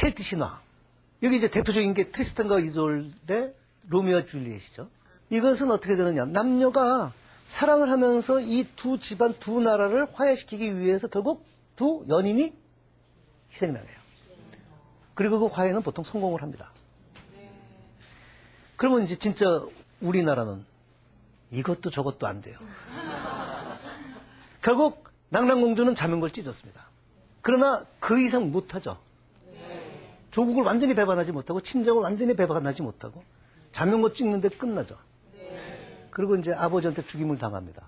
켈트 신화. 여기 이제 대표적인 게 트리스탄과 이솔데 로미오와 줄리엣이죠. 이것은 어떻게 되느냐. 남녀가 사랑을 하면서 이 두 집안, 두 나라를 화해시키기 위해서 결국 두 연인이 희생당해요. 그리고 그 화해는 보통 성공을 합니다. 그러면 이제 진짜 우리나라는 이것도 저것도 안 돼요. 결국 낭랑공주는 자명걸 찢었습니다. 그러나 그 이상 못하죠. 조국을 완전히 배반하지 못하고 친정을 완전히 배반하지 못하고 자명걸 찍는데 끝나죠. 그리고 이제 아버지한테 죽임을 당합니다.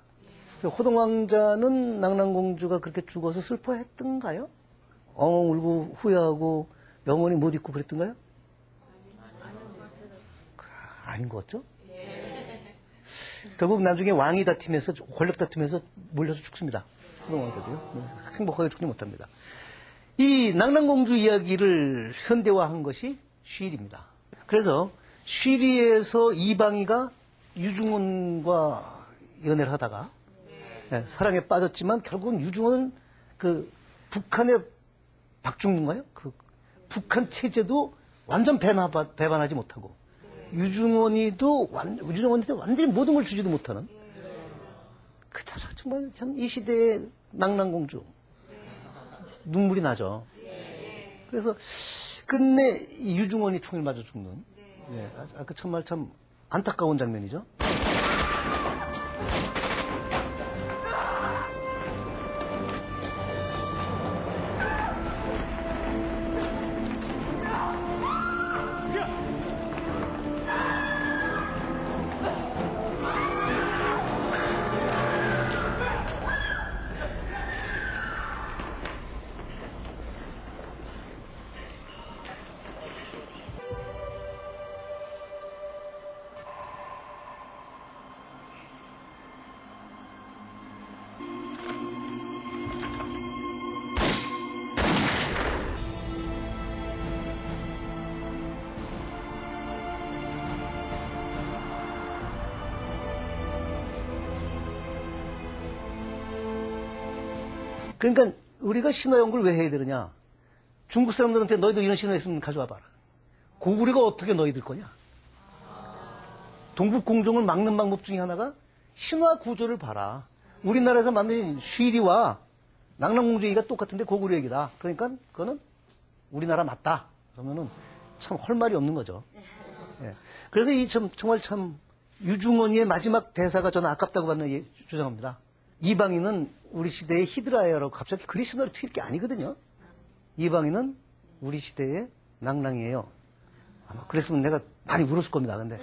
호동왕자는 낭랑공주가 그렇게 죽어서 슬퍼했던가요? 엉엉 울고 후회하고 영원히 못 잊고 그랬던가요? 아닌 것 같죠? 결국 나중에 왕위 다툼에서, 권력 다툼에서 몰려서 죽습니다. 호동왕자도요. 행복하게 죽지 못합니다. 이 낭랑공주 이야기를 현대화한 것이 쉬리입니다. 그래서 쉬리에서 이방희가 유중원과 연애를 하다가 사랑에 빠졌지만 결국은 유중원은 그 북한의 박중근가요? 그 북한 체제도 완전 배반하지 못하고 유중원한테 완전히 모든 걸 주지도 못하는 그대로 정말 참 이 시대의 낭랑공주 눈물이 나죠. 그래서 끝내 유중원이 총을 맞아 죽는 그 정말 참 안타까운 장면이죠. 그러니까 우리가 신화 연구를 왜 해야 되느냐. 중국 사람들한테 너희도 이런 신화 있으면 가져와 봐라. 고구려가 어떻게 너희들 거냐. 동북공정을 막는 방법 중에 하나가 신화 구조를 봐라. 우리나라에서 만든 쉬리와 낭랑공주 얘기가 똑같은데 고구려 얘기다. 그러니까 그거는 우리나라 맞다. 그러면은 참 할 말이 없는 거죠. 예. 그래서 이 정말 참 유중원이의 마지막 대사가 저는 아깝다고 주장합니다. 이방인은 우리 시대의 히드라예요라고 갑자기 그리스도를 튀길 게 아니거든요. 이방인은 우리 시대의 낭랑이에요. 아마 그랬으면 내가 많이 울었을 겁니다. 근데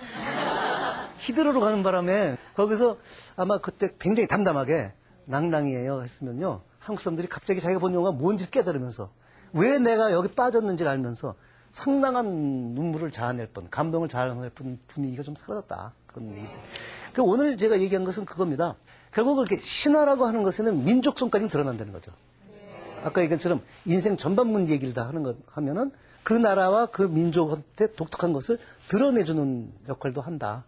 히드라로 가는 바람에 거기서 아마 그때 굉장히 담담하게 낭랑이에요 했으면요. 한국 사람들이 갑자기 자기가 본 영화가 뭔지 깨달으면서 왜 내가 여기 빠졌는지를 알면서 상당한 눈물을 자아낼 뻔, 감동을 자아낼 뻔 분위기가 좀 사라졌다. 그런 얘기. 그러니까 오늘 제가 얘기한 것은 그겁니다. 결국 그렇게 신화라고 하는 것에는 민족성까지 드러난다는 거죠. 아까 얘기한 것처럼 인생 전반문 얘기를 다 하는 것 하면은 그 나라와 그 민족한테 독특한 것을 드러내주는 역할도 한다.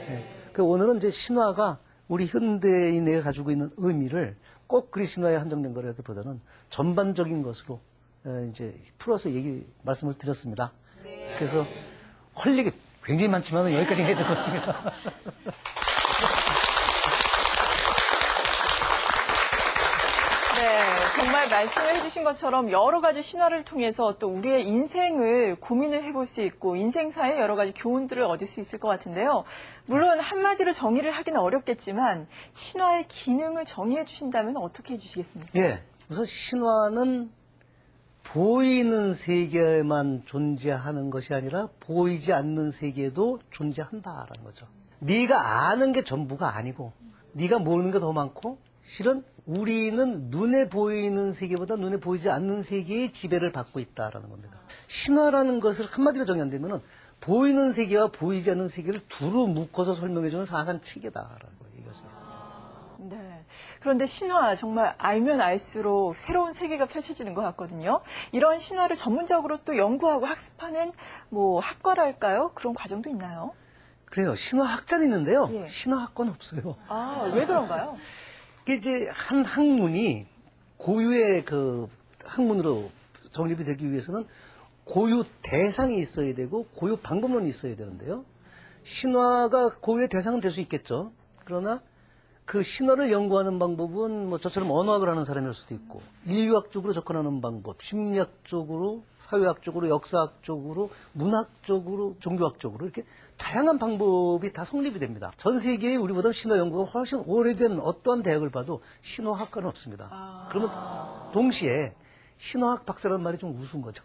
그러니까 오늘은 이제 신화가 우리 현대인에 가지고 있는 의미를 꼭 그리스 신화에 한정된 거라기보다는 전반적인 것으로 이제 풀어서 말씀을 드렸습니다. 그래서 할 얘기 굉장히 많지만 여기까지 해야 될 것 같습니다. 네, 정말 말씀을 해주신 것처럼 여러 가지 신화를 통해서 또 우리의 인생을 고민을 해볼 수 있고 인생사의 여러 가지 교훈들을 얻을 수 있을 것 같은데요. 물론 한마디로 정의를 하기는 어렵겠지만 신화의 기능을 정의해 주신다면 어떻게 해주시겠습니까? 예, 우선 신화는 보이는 세계에만 존재하는 것이 아니라 보이지 않는 세계에도 존재한다라는 거죠. 네가 아는 게 전부가 아니고 네가 모르는 게 더 많고 실은 우리는 눈에 보이는 세계보다 눈에 보이지 않는 세계의 지배를 받고 있다라는 겁니다. 신화라는 것을 한마디로 정의한다면 보이는 세계와 보이지 않는 세계를 두루 묶어서 설명해주는 사상 체계다라고 얘기할 수 있습니다. 네. 그런데 신화 정말 알면 알수록 새로운 세계가 펼쳐지는 것 같거든요. 이런 신화를 전문적으로 또 연구하고 학습하는 뭐 학과랄까요? 그런 과정도 있나요? 그래요. 신화학자는 있는데요. 예. 신화학과는 없어요. 아, 왜 그런가요? 이게 이제 한 학문이 고유의 그 학문으로 정립이 되기 위해서는 고유 대상이 있어야 되고 고유 방법론이 있어야 되는데요. 신화가 고유의 대상은 될 수 있겠죠. 그러나 그 신화를 연구하는 방법은 뭐 저처럼 언어학을 하는 사람일 수도 있고 인류학적으로 접근하는 방법, 심리학적으로, 사회학적으로, 역사학적으로, 문학적으로, 종교학적으로 이렇게 다양한 방법이 다 성립이 됩니다. 전 세계에 우리보다 신화 연구가 훨씬 오래된 어떠한 대학을 봐도 신화학과는 없습니다. 그러면 동시에 신화학 박사라는 말이 좀 우스운 거죠.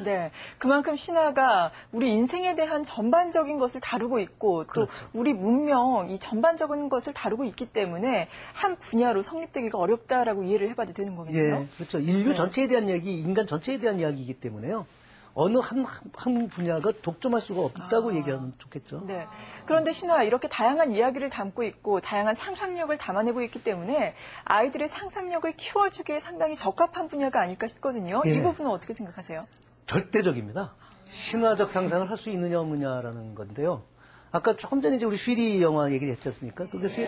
네, 그만큼 신화가 우리 인생에 대한 전반적인 것을 다루고 있고 또 그렇죠. 우리 문명 이 전반적인 것을 다루고 있기 때문에 한 분야로 성립되기가 어렵다라고 이해를 해봐도 되는 거겠네요. 예, 그렇죠. 인류 전체에 대한 이야기, 인간 전체에 대한 이야기이기 때문에요. 어느 한 분야가 독점할 수가 없다고 얘기하면 좋겠죠. 네. 그런데 신화 이렇게 다양한 이야기를 담고 있고 다양한 상상력을 담아내고 있기 때문에 아이들의 상상력을 키워주기에 상당히 적합한 분야가 아닐까 싶거든요. 예. 이 부분은 어떻게 생각하세요? 절대적입니다. 신화적 상상을 할 수 있느냐 없느냐라는 건데요. 아까 조금 전에 이제 우리 쉬리 영화 얘기했지 않습니까? 그것이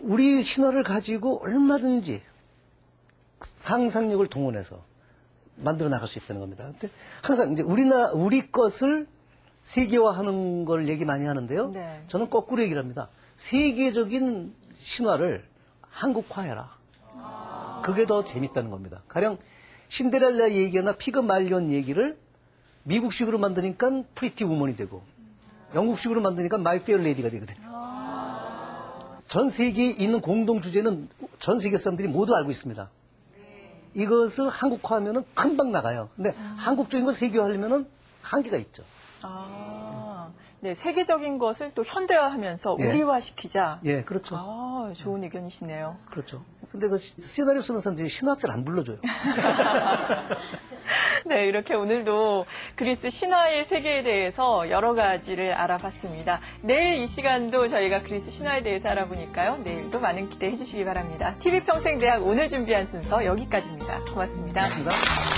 우리 신화를 가지고 얼마든지 상상력을 동원해서 만들어 나갈 수 있다는 겁니다. 근데 항상 이제 우리 것을 세계화하는 걸 얘기 많이 하는데요. 네. 저는 거꾸로 얘기를 합니다. 세계적인 신화를 한국화해라. 그게 더 재밌다는 겁니다. 가령 신데렐라 얘기나 피그말리온 얘기를 미국식으로 만드니까 프리티 우먼이 되고 영국식으로 만드니까 마이 페어 레이디가 되거든요. 전 세계에 있는 공동 주제는 전 세계 사람들이 모두 알고 있습니다. 이것을 한국화하면 금방 나가요. 근데 한국적인 걸 세계화하려면 한계가 있죠. 네, 세계적인 것을 또 현대화하면서 예. 우리화시키자. 예, 그렇죠. 좋은 의견이시네요. 그렇죠. 근데 그 시나리오 쓰는 사람들이 신화학자를 안 불러줘요. 네, 이렇게 오늘도 그리스 신화의 세계에 대해서 여러 가지를 알아봤습니다. 내일 이 시간도 저희가 그리스 신화에 대해서 알아보니까요. 내일도 많은 기대해 주시기 바랍니다. TV평생대학 오늘 준비한 순서 여기까지입니다. 고맙습니다. 고맙습니다.